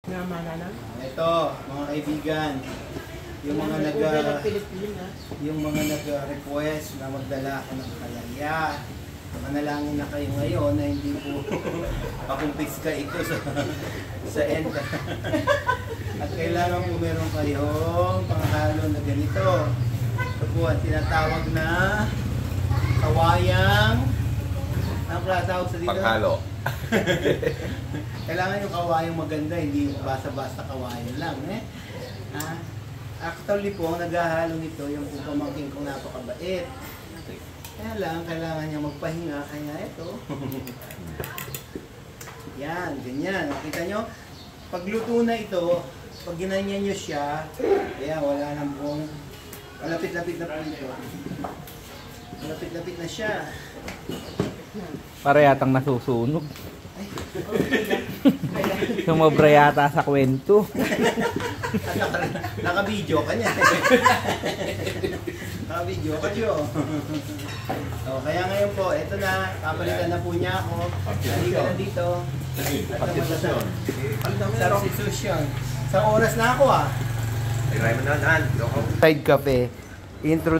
Ito, mga kaibigan, yung mga nag-request na magdala ako ng kalaya. Manalangin na kayo ngayon na hindi po pakumpis ka ito sa end. At kailangan po meron kayong panghalo na ganito. Ito po ang tinatawag na kawayang, ang tawag sa dito? Panghalo. Kailangan yung kawayang maganda, hindi yung basta-basta kawayan lang. Actually po, ang naghahalo nito, yung pamangkin kong napakabait. Kaya lang, kailangan niya magpahinga, kaya ito. Yan, ganyan. Nakita nyo? Pagluto na ito, pag ginanyan nyo siya, kaya wala nang buong, malapit-lapit na po ito. Malapit-lapit na siya. Para yatang nasusunog. Sumobra yata sa kwento. Naka-video ka niya. Naka-video ka niyo. So, kaya ngayon po, ito na, papalitan na po niya ako. Halika na dito. Substitution. Sa oras na ako Ay, Raymond, Side cafe. Intro